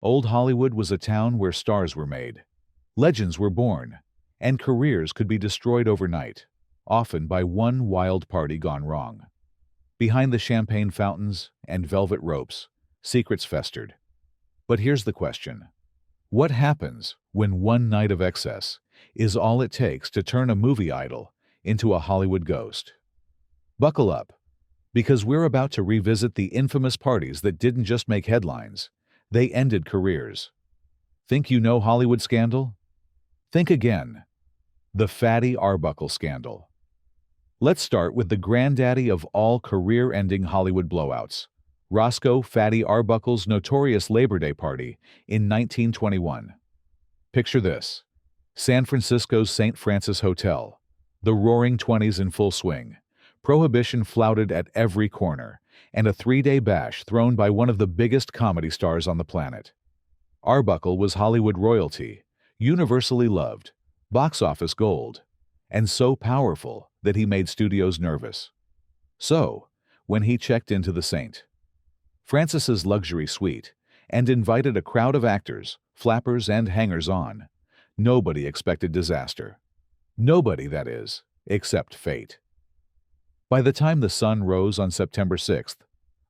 Old Hollywood was a town where stars were made, legends were born, and careers could be destroyed overnight, often by one wild party gone wrong. Behind the champagne fountains and velvet ropes, secrets festered. But here's the question. What happens when one night of excess is all it takes to turn a movie idol into a Hollywood ghost? Buckle up, because we're about to revisit the infamous parties that didn't just make headlines, they ended careers. Think you know Hollywood scandal? Think again. The Fatty Arbuckle scandal. Let's start with the granddaddy of all career-ending Hollywood blowouts, Roscoe Fatty Arbuckle's notorious Labor Day party in 1921. Picture this: San Francisco's St. Francis Hotel, the roaring 20s in full swing, prohibition flouted at every corner, and a 3-day bash thrown by one of the biggest comedy stars on the planet. Arbuckle was Hollywood royalty, universally loved, box office gold, and so powerful that he made studios nervous. So, when he checked into the St. Francis's luxury suite and invited a crowd of actors, flappers, and hangers-on, nobody expected disaster. Nobody, that is, except fate. By the time the sun rose on September 6th,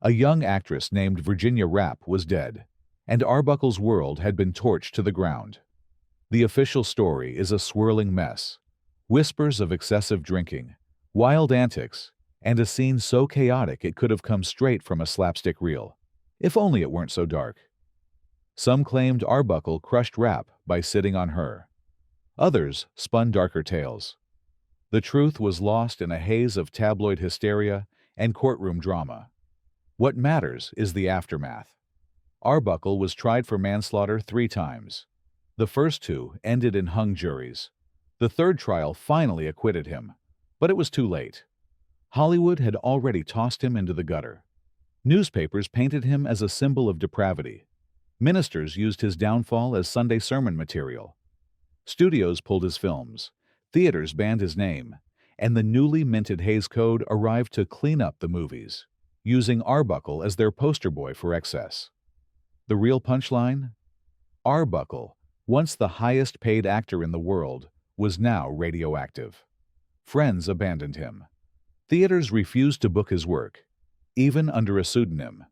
a young actress named Virginia Rapp was dead, and Arbuckle's world had been torched to the ground. The official story is a swirling mess. Whispers of excessive drinking, wild antics, and a scene so chaotic it could have come straight from a slapstick reel, if only it weren't so dark. Some claimed Arbuckle crushed Rapp by sitting on her. Others spun darker tales. The truth was lost in a haze of tabloid hysteria and courtroom drama. What matters is the aftermath. Arbuckle was tried for manslaughter 3 times. The first 2 ended in hung juries. The third trial finally acquitted him, but it was too late. Hollywood had already tossed him into the gutter. Newspapers painted him as a symbol of depravity. Ministers used his downfall as Sunday sermon material. Studios pulled his films. Theaters banned his name, and the newly minted Hays Code arrived to clean up the movies, using Arbuckle as their poster boy for excess. The real punchline? Arbuckle, once the highest-paid actor in the world, was now radioactive. Friends abandoned him. Theaters refused to book his work, even under a pseudonym.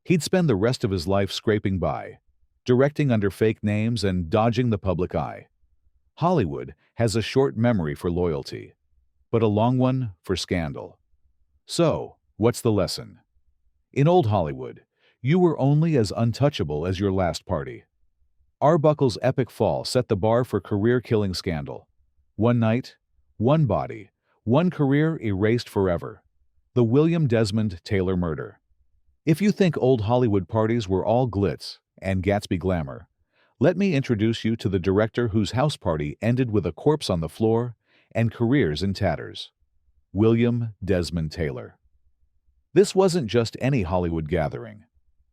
He'd spend the rest of his life scraping by, directing under fake names and dodging the public eye. Hollywood has a short memory for loyalty, but a long one for scandal. So, what's the lesson? In old Hollywood, you were only as untouchable as your last party. Arbuckle's epic fall set the bar for career-killing scandal. One night, one body, one career erased forever. The William Desmond Taylor murder. If you think old Hollywood parties were all glitz and Gatsby glamour, let me introduce you to the director whose house party ended with a corpse on the floor and careers in tatters. William Desmond Taylor. This wasn't just any Hollywood gathering.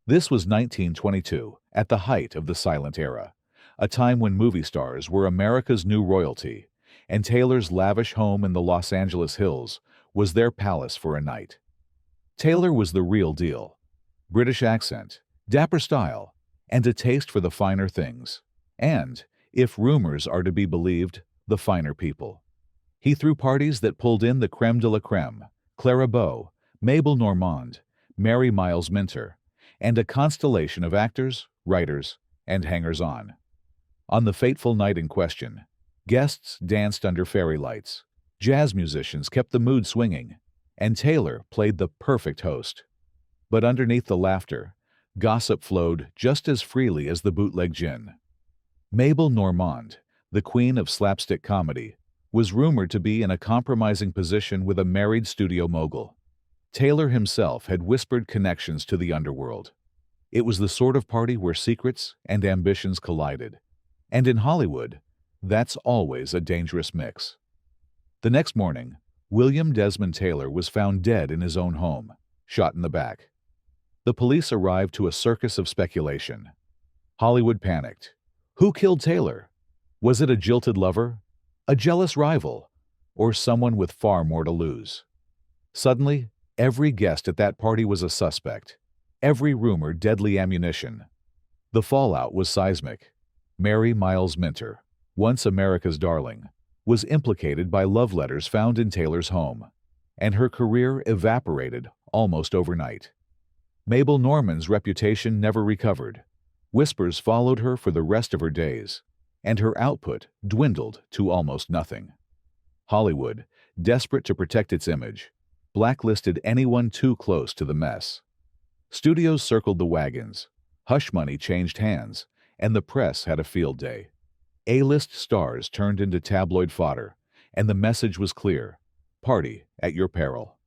This was 1922, at the height of the silent era, a time when movie stars were America's new royalty, and Taylor's lavish home in the Los Angeles hills was their palace for a night. Taylor was the real deal. British accent, dapper style, and a taste for the finer things. And, if rumors are to be believed, the finer people. He threw parties that pulled in the creme de la creme, Clara Bow, Mabel Normand, Mary Miles Minter, and a constellation of actors, writers, and hangers-on. On the fateful night in question, guests danced under fairy lights, jazz musicians kept the mood swinging, and Taylor played the perfect host. But underneath the laughter, gossip flowed just as freely as the bootleg gin. Mabel Normand, the queen of slapstick comedy, was rumored to be in a compromising position with a married studio mogul. Taylor himself had whispered connections to the underworld. It was the sort of party where secrets and ambitions collided. And in Hollywood, that's always a dangerous mix. The next morning, William Desmond Taylor was found dead in his own home, shot in the back. The police arrived to a circus of speculation. Hollywood panicked. Who killed Taylor? Was it a jilted lover, a jealous rival, or someone with far more to lose? Suddenly, every guest at that party was a suspect. Every rumor deadly ammunition. The fallout was seismic. Mary Miles Minter, once America's darling, was implicated by love letters found in Taylor's home, and her career evaporated almost overnight. Mabel Norman's reputation never recovered. Whispers followed her for the rest of her days, and her output dwindled to almost nothing. Hollywood, desperate to protect its image, blacklisted anyone too close to the mess. Studios circled the wagons, hush money changed hands, and the press had a field day. A-list stars turned into tabloid fodder, and the message was clear: party at your peril.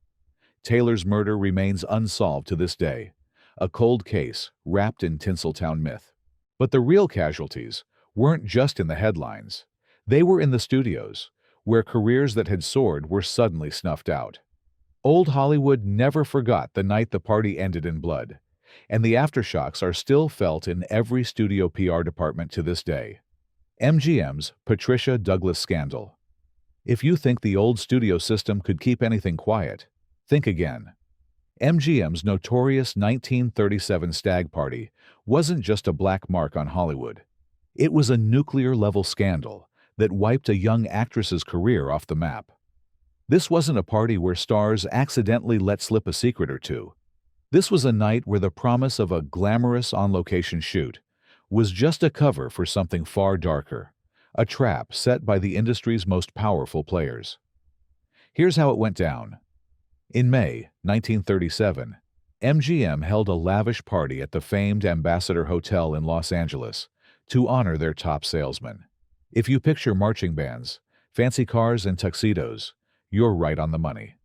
Taylor's murder remains unsolved to this day, a cold case wrapped in Tinseltown myth. But the real casualties weren't just in the headlines. They were in the studios, where careers that had soared were suddenly snuffed out. Old Hollywood never forgot the night the party ended in blood, and the aftershocks are still felt in every studio PR department to this day. MGM's Patricia Douglas scandal. If you think the old studio system could keep anything quiet, think again. MGM's notorious 1937 stag party wasn't just a black mark on Hollywood. It was a nuclear-level scandal that wiped a young actress's career off the map. This wasn't a party where stars accidentally let slip a secret or two. This was a night where the promise of a glamorous on-location shoot was just a cover for something far darker, a trap set by the industry's most powerful players. Here's how it went down. In May 1937, MGM held a lavish party at the famed Ambassador Hotel in Los Angeles to honor their top salesman. If you picture marching bands, fancy cars, and tuxedos, you're right on the money.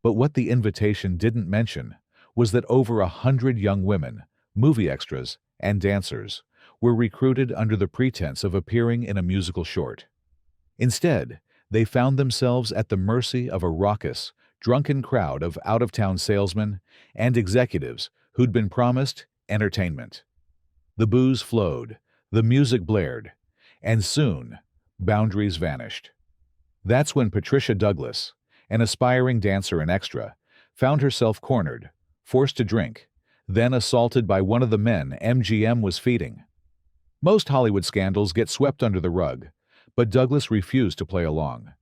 But what the invitation didn't mention was that over 100 young women, movie extras, and dancers were recruited under the pretense of appearing in a musical short. Instead, they found themselves at the mercy of a raucous, drunken crowd of out-of-town salesmen and executives who'd been promised entertainment. The booze flowed, the music blared, and soon, boundaries vanished. That's when Patricia Douglas, an aspiring dancer and extra, found herself cornered, forced to drink, then assaulted by one of the men MGM was feeding. Most Hollywood scandals get swept under the rug, but Douglas refused to play along.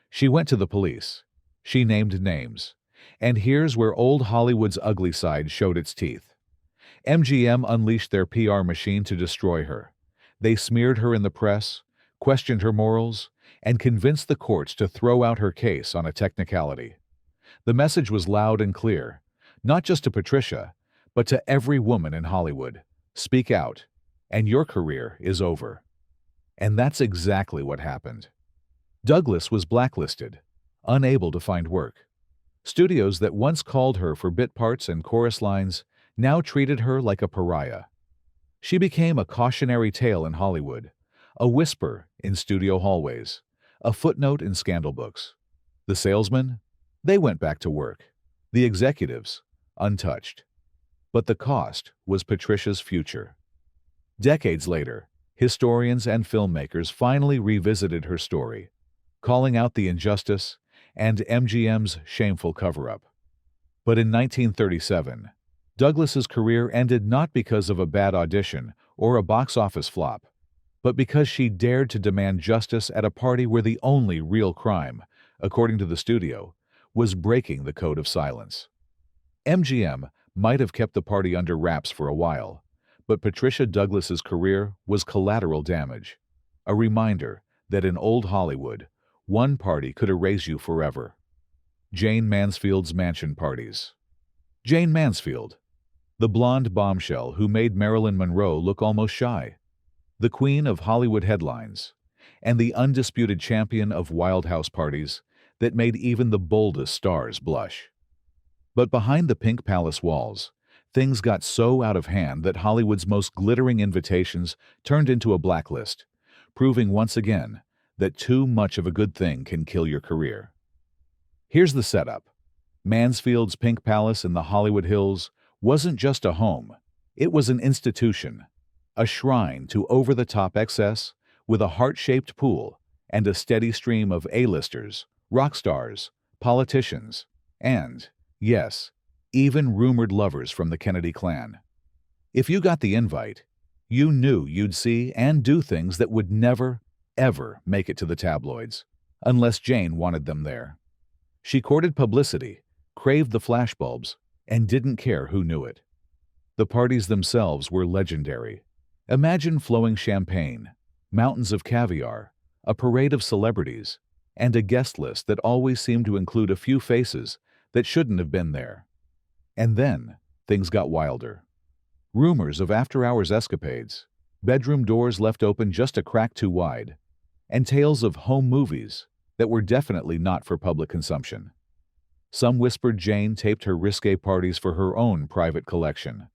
She went to the police. She named names. And here's where old Hollywood's ugly side showed its teeth. MGM unleashed their PR machine to destroy her. They smeared her in the press, questioned her morals, and convinced the courts to throw out her case on a technicality. The message was loud and clear, not just to Patricia, but to every woman in Hollywood. Speak out, and your career is over. And that's exactly what happened. Douglas was blacklisted, unable to find work. Studios that once called her for bit parts and chorus lines now treated her like a pariah. She became a cautionary tale in Hollywood, a whisper in studio hallways, a footnote in scandal books. The salesmen? They went back to work. The executives? Untouched. But the cost was Patricia's future. Decades later, historians and filmmakers finally revisited her story, calling out the injustice and MGM's shameful cover-up. But in 1937, Douglas's career ended not because of a bad audition or a box office flop, but because she dared to demand justice at a party where the only real crime, according to the studio, was breaking the code of silence. MGM might have kept the party under wraps for a while, but Patricia Douglas's career was collateral damage, a reminder that in old Hollywood, one party could erase you forever. Jane Mansfield's mansion parties. Jane Mansfield, the blonde bombshell who made Marilyn Monroe look almost shy, the queen of Hollywood headlines, and the undisputed champion of wild house parties that made even the boldest stars blush. But behind the Pink Palace walls, things got so out of hand that Hollywood's most glittering invitations turned into a blacklist, proving once again that too much of a good thing can kill your career. Here's the setup. Mansfield's Pink Palace in the Hollywood Hills wasn't just a home, it was an institution, a shrine to over-the-top excess with a heart-shaped pool and a steady stream of A-listers, rock stars, politicians, and, yes, even rumored lovers from the Kennedy clan. If you got the invite, You knew you'd see and do things that would never, ever make it to the tabloids, unless Jane wanted them there. She courted publicity, craved the flashbulbs, and didn't care who knew it. The parties themselves were legendary. Imagine flowing champagne, mountains of caviar, a parade of celebrities, and a guest list that always seemed to include a few faces that shouldn't have been there. And then, things got wilder. Rumors of after-hours escapades, bedroom doors left open just a crack too wide, and tales of home movies that were definitely not for public consumption. Some whispered Jane taped her risque parties for her own private collection.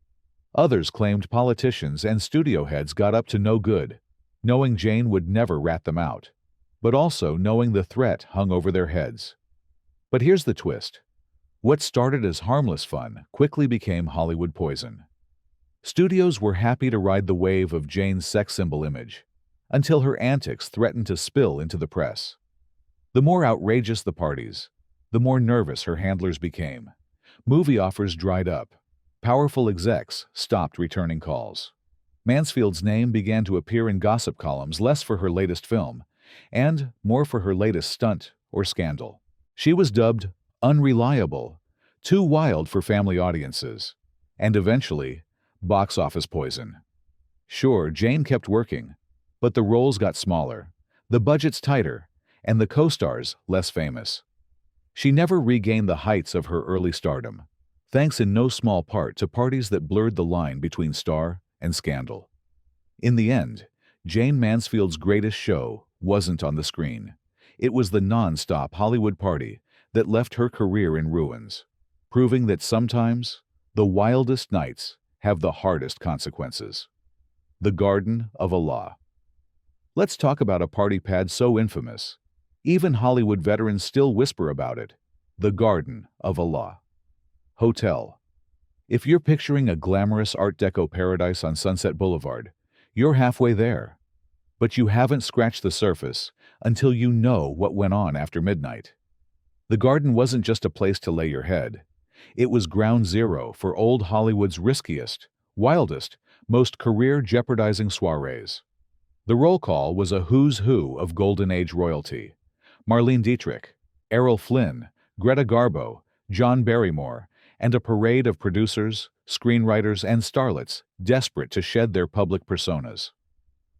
Others claimed politicians and studio heads got up to no good, knowing Jane would never rat them out, but also knowing the threat hung over their heads. But here's the twist. What started as harmless fun quickly became Hollywood poison. Studios were happy to ride the wave of Jane's sex symbol image, until her antics threatened to spill into the press. The more outrageous the parties, the more nervous her handlers became. Movie offers dried up. Powerful execs stopped returning calls. Mansfield's name began to appear in gossip columns less for her latest film, and more for her latest stunt or scandal. She was dubbed unreliable, too wild for family audiences, and eventually, box office poison. Sure, Jane kept working, but the roles got smaller, the budgets tighter, and the co-stars less famous. She never regained the heights of her early stardom, thanks in no small part to parties that blurred the line between star and scandal. In the end, Jane Mansfield's greatest show wasn't on the screen. It was the non-stop Hollywood party that left her career in ruins, proving that sometimes the wildest nights have the hardest consequences. The Garden of Allah. Let's talk about a party pad so infamous. Even Hollywood veterans still whisper about it. The Garden of Allah. Hotel. If you're picturing a glamorous Art Deco paradise on Sunset Boulevard, you're halfway there. But you haven't scratched the surface until you know what went on after midnight. The Garden wasn't just a place to lay your head. It was ground zero for old Hollywood's riskiest, wildest, most career-jeopardizing soirees. The roll call was a who's who of Golden Age royalty. Marlene Dietrich, Errol Flynn, Greta Garbo, John Barrymore, and a parade of producers, screenwriters, and starlets desperate to shed their public personas.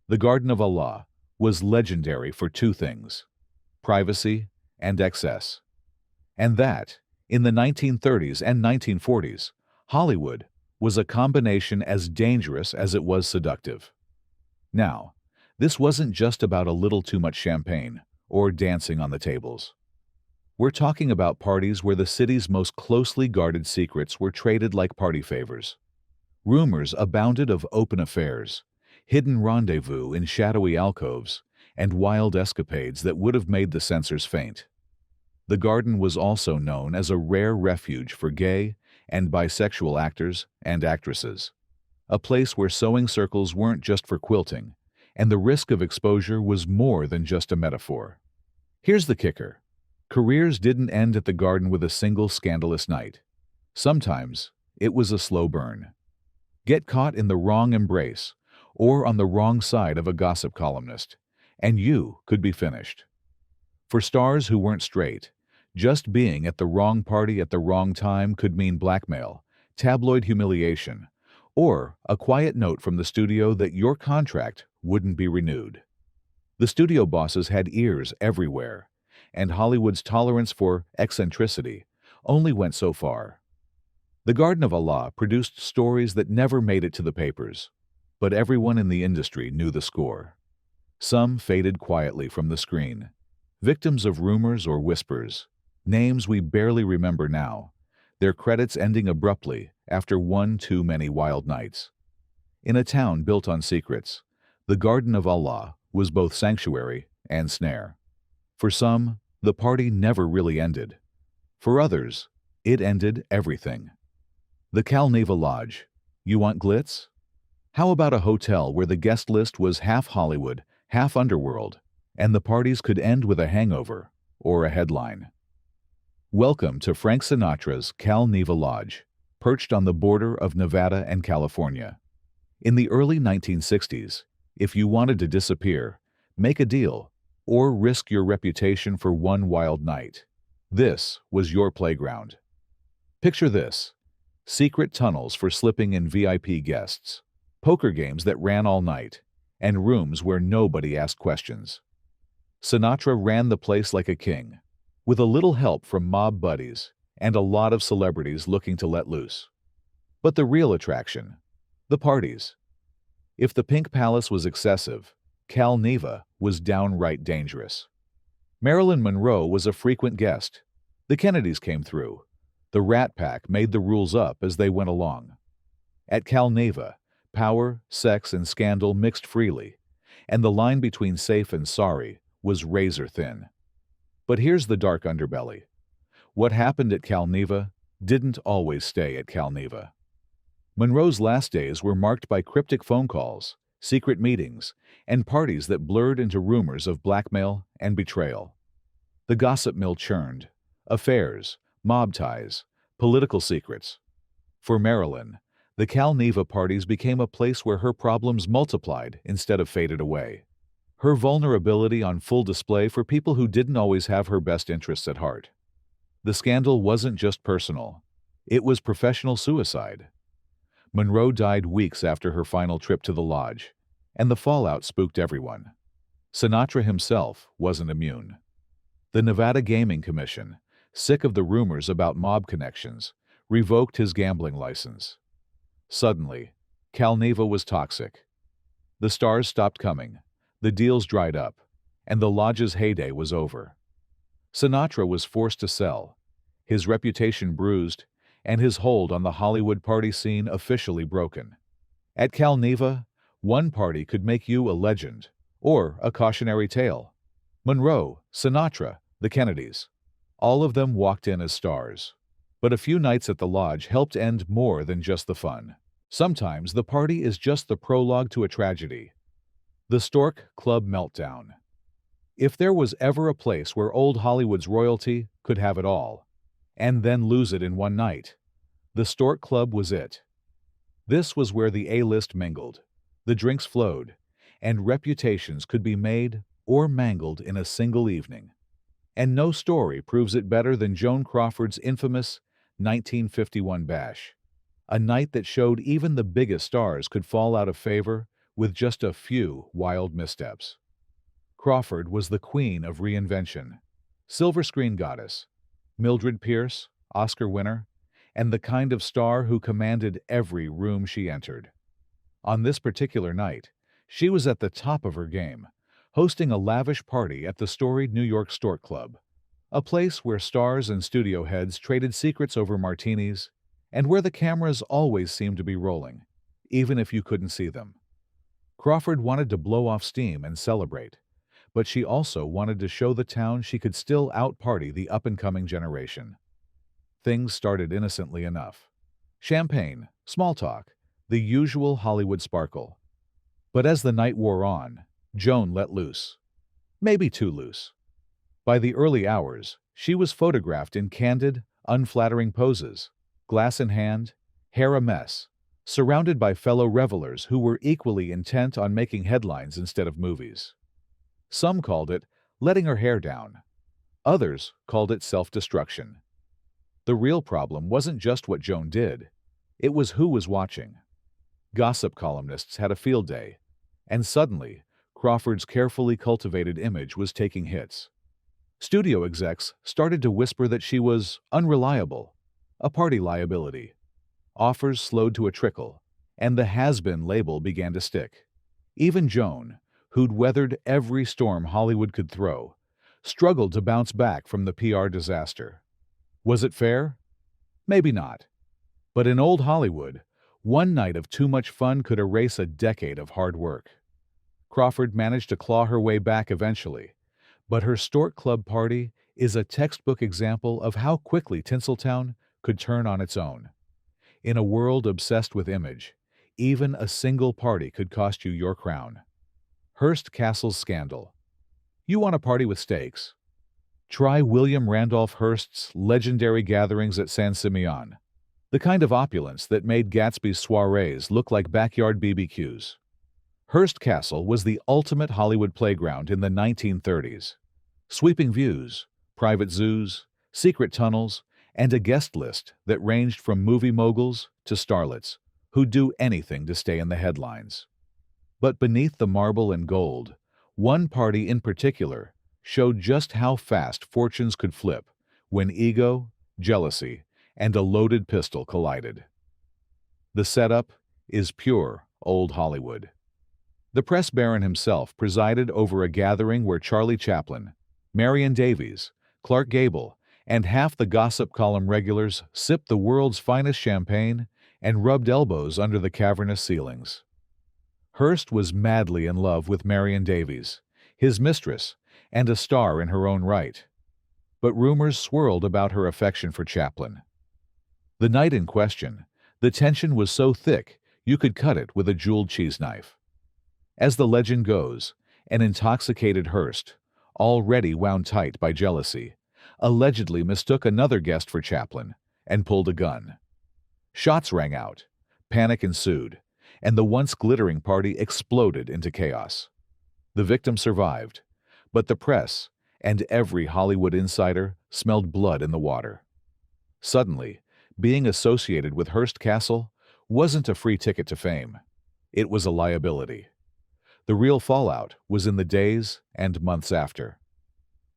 The Garden of Allah was legendary for two things: privacy and excess. And that, in the 1930s and 1940s, Hollywood was a combination as dangerous as it was seductive. Now, this wasn't just about a little too much champagne or dancing on the tables. We're talking about parties where the city's most closely guarded secrets were traded like party favors. Rumors abounded of open affairs, hidden rendezvous in shadowy alcoves, and wild escapades that would have made the censors faint. The Garden was also known as a rare refuge for gay and bisexual actors and actresses, a place where sewing circles weren't just for quilting, and the risk of exposure was more than just a metaphor. Here's the kicker. Careers didn't end at the Garden with a single scandalous night. Sometimes, it was a slow burn. Get caught in the wrong embrace, or on the wrong side of a gossip columnist, and you could be finished. For stars who weren't straight, just being at the wrong party at the wrong time could mean blackmail, tabloid humiliation, or a quiet note from the studio that your contract wouldn't be renewed. The studio bosses had ears everywhere, and Hollywood's tolerance for eccentricity only went so far. The Garden of Allah produced stories that never made it to the papers, but everyone in the industry knew the score. Some faded quietly from the screen, victims of rumors or whispers, names we barely remember now, their credits ending abruptly after one too many wild nights. In a town built on secrets, the Garden of Allah was both sanctuary and snare. For some, the party never really ended. For others, it ended everything. The Cal-Neva Lodge. You want glitz? How about a hotel where the guest list was half Hollywood, half underworld, and the parties could end with a hangover or a headline? Welcome to Frank Sinatra's Cal-Neva Lodge, perched on the border of Nevada and California. In the early 1960s, if you wanted to disappear, make a deal, or risk your reputation for one wild night, this was your playground. Picture this: secret tunnels for slipping in VIP guests, poker games that ran all night, and rooms where nobody asked questions. Sinatra ran the place like a king, with a little help from mob buddies and a lot of celebrities looking to let loose. But the real attraction: the parties. If the Pink Palace was excessive, Cal-Neva was downright dangerous. Marilyn Monroe was a frequent guest. The Kennedys came through. The Rat Pack made the rules up as they went along. At Cal-Neva, power, sex, and scandal mixed freely, and the line between safe and sorry was razor thin. But here's the dark underbelly. What happened at Cal-Neva didn't always stay at Cal-Neva. Monroe's last days were marked by cryptic phone calls, secret meetings, and parties that blurred into rumors of blackmail and betrayal. The gossip mill churned: affairs, mob ties, political secrets. For Marilyn, the Cal-Neva parties became a place where her problems multiplied instead of faded away. Her vulnerability on full display for people who didn't always have her best interests at heart. The scandal wasn't just personal. It was professional suicide. Monroe died weeks after her final trip to the lodge, and the fallout spooked everyone. Sinatra himself wasn't immune. The Nevada Gaming Commission, sick of the rumors about mob connections, revoked his gambling license. Suddenly, Cal-Neva was toxic. The stars stopped coming, the deals dried up, and the lodge's heyday was over. Sinatra was forced to sell, his reputation bruised, and his hold on the Hollywood party scene officially broken. At Cal-Neva, one party could make you a legend, or a cautionary tale. Monroe, Sinatra, the Kennedys, all of them walked in as stars. But a few nights at the lodge helped end more than just the fun. Sometimes the party is just the prologue to a tragedy. The Stork Club meltdown. If there was ever a place where old Hollywood's royalty could have it all, and then lose it in one night, the Stork Club was it. This was where the A-list mingled, the drinks flowed, and reputations could be made or mangled in a single evening. And no story proves it better than Joan Crawford's infamous 1951 bash, a night that showed even the biggest stars could fall out of favor with just a few wild missteps. Crawford was the queen of reinvention, silver screen goddess, Mildred Pierce, Oscar winner, and the kind of star who commanded every room she entered. On this particular night, she was at the top of her game, hosting a lavish party at the storied New York Stork Club, a place where stars and studio heads traded secrets over martinis, and where the cameras always seemed to be rolling, even if you couldn't see them. Crawford wanted to blow off steam and celebrate, but she also wanted to show the town she could still out-party the up-and-coming generation. Things started innocently enough. Champagne, small talk, the usual Hollywood sparkle. But as the night wore on, Joan let loose. Maybe too loose. By the early hours, she was photographed in candid, unflattering poses, glass in hand, hair a mess, surrounded by fellow revelers who were equally intent on making headlines instead of movies. Some called it letting her hair down. Others called it self-destruction. The real problem wasn't just what Joan did. It was who was watching. Gossip columnists had a field day, and suddenly, Crawford's carefully cultivated image was taking hits. Studio execs started to whisper that she was unreliable, a party liability. Offers slowed to a trickle, and the has-been label began to stick. Even Joan, who'd weathered every storm Hollywood could throw, struggled to bounce back from the PR disaster. Was it fair? Maybe not. But in old Hollywood, one night of too much fun could erase a decade of hard work. Crawford managed to claw her way back eventually, but her Stork Club party is a textbook example of how quickly Tinseltown could turn on its own. In a world obsessed with image, even a single party could cost you your crown. Hearst Castle's scandal. You want a party with stakes? Try William Randolph Hearst's legendary gatherings at San Simeon. The kind of opulence that made Gatsby's soirees look like backyard BBQs. Hearst Castle was the ultimate Hollywood playground in the 1930s. Sweeping views, private zoos, secret tunnels, and a guest list that ranged from movie moguls to starlets who'd do anything to stay in the headlines. But beneath the marble and gold, one party in particular showed just how fast fortunes could flip when ego, jealousy, and a loaded pistol collided. The setup is pure old Hollywood. The press baron himself presided over a gathering where Charlie Chaplin, Marion Davies, Clark Gable, and half the gossip column regulars sipped the world's finest champagne and rubbed elbows under the cavernous ceilings. Hearst was madly in love with Marion Davies, his mistress, and a star in her own right. But rumors swirled about her affection for Chaplin. The night in question, the tension was so thick you could cut it with a jeweled cheese knife. As the legend goes, an intoxicated Hearst, already wound tight by jealousy, allegedly mistook another guest for Chaplin and pulled a gun. Shots rang out, panic ensued, and the once glittering party exploded into chaos. The victim survived, but the press and every Hollywood insider smelled blood in the water. Suddenly, being associated with Hearst Castle wasn't a free ticket to fame. It was a liability. The real fallout was in the days and months after.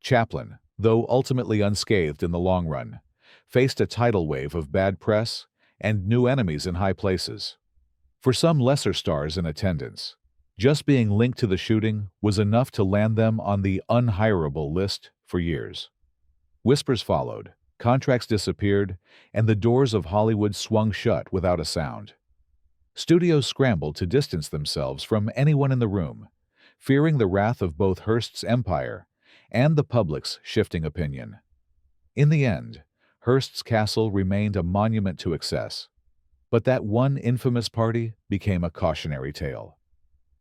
Chaplin, though ultimately unscathed in the long run, faced a tidal wave of bad press and new enemies in high places. For some lesser stars in attendance, just being linked to the shooting was enough to land them on the unhirable list for years. Whispers followed, contracts disappeared, and the doors of Hollywood swung shut without a sound. Studios scrambled to distance themselves from anyone in the room, fearing the wrath of both Hearst's empire and the public's shifting opinion. In the end, Hearst's castle remained a monument to excess, but that one infamous party became a cautionary tale.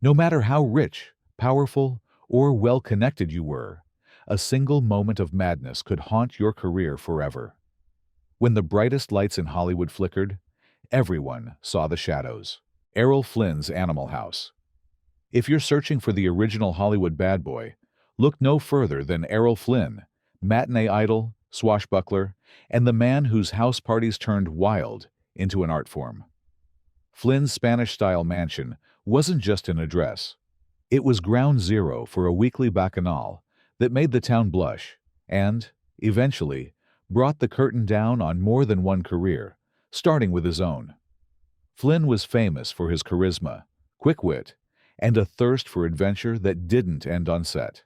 No matter how rich, powerful, or well-connected you were, a single moment of madness could haunt your career forever. When the brightest lights in Hollywood flickered, everyone saw the shadows. Errol Flynn's Animal House. If you're searching for the original Hollywood bad boy, look no further than Errol Flynn, matinee idol, swashbuckler, and the man whose house parties turned wild into an art form. Flynn's Spanish-style mansion wasn't just an address. It was ground zero for a weekly bacchanal that made the town blush and, eventually, brought the curtain down on more than one career, starting with his own. Flynn was famous for his charisma, quick wit, and a thirst for adventure that didn't end on set.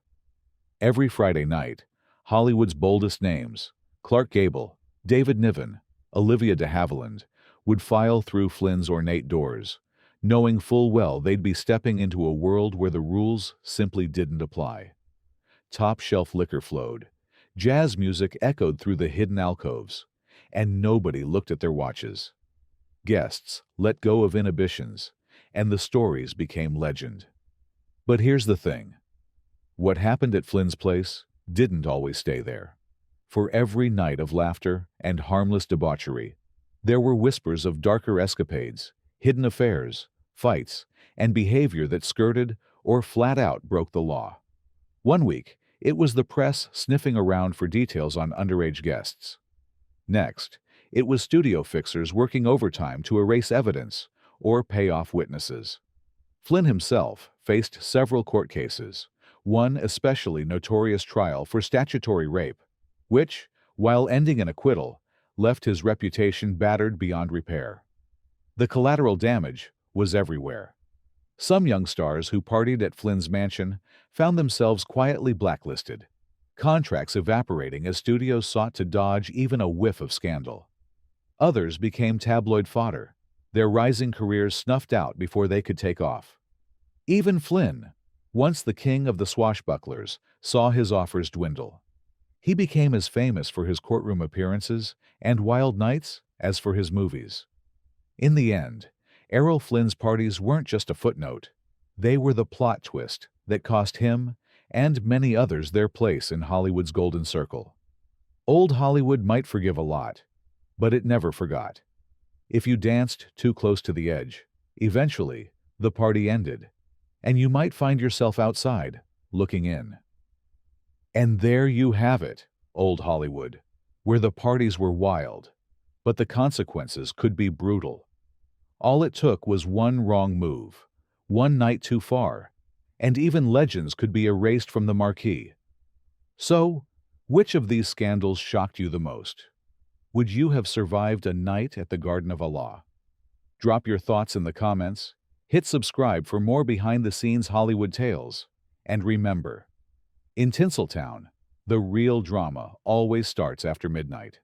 Every Friday night, Hollywood's boldest names, Clark Gable, David Niven, Olivia de Havilland, would file through Flynn's ornate doors, knowing full well they'd be stepping into a world where the rules simply didn't apply. Top-shelf liquor flowed, jazz music echoed through the hidden alcoves, and nobody looked at their watches. Guests let go of inhibitions, and the stories became legend. But here's the thing. What happened at Flynn's place didn't always stay there. For every night of laughter and harmless debauchery, there were whispers of darker escapades, hidden affairs, fights, and behavior that skirted or flat out broke the law. One week, it was the press sniffing around for details on underage guests. Next, it was studio fixers working overtime to erase evidence or pay off witnesses. Flynn himself faced several court cases, one especially notorious trial for statutory rape, which, while ending in acquittal, left his reputation battered beyond repair. The collateral damage was everywhere. Some young stars who partied at Flynn's mansion found themselves quietly blacklisted, contracts evaporating as studios sought to dodge even a whiff of scandal. Others became tabloid fodder, their rising careers snuffed out before they could take off. Even Flynn, once the king of the swashbucklers, saw his offers dwindle. He became as famous for his courtroom appearances and wild nights as for his movies. In the end, Errol Flynn's parties weren't just a footnote. They were the plot twist that cost him and many others their place in Hollywood's golden circle. Old Hollywood might forgive a lot, but it never forgot. If you danced too close to the edge, eventually, the party ended, and you might find yourself outside, looking in. And there you have it, old Hollywood, where the parties were wild, but the consequences could be brutal. All it took was one wrong move, one night too far, and even legends could be erased from the marquee. So, which of these scandals shocked you the most? Would you have survived a night at the Garden of Allah? Drop your thoughts in the comments, hit subscribe for more behind-the-scenes Hollywood tales, and remember, in Tinseltown, the real drama always starts after midnight.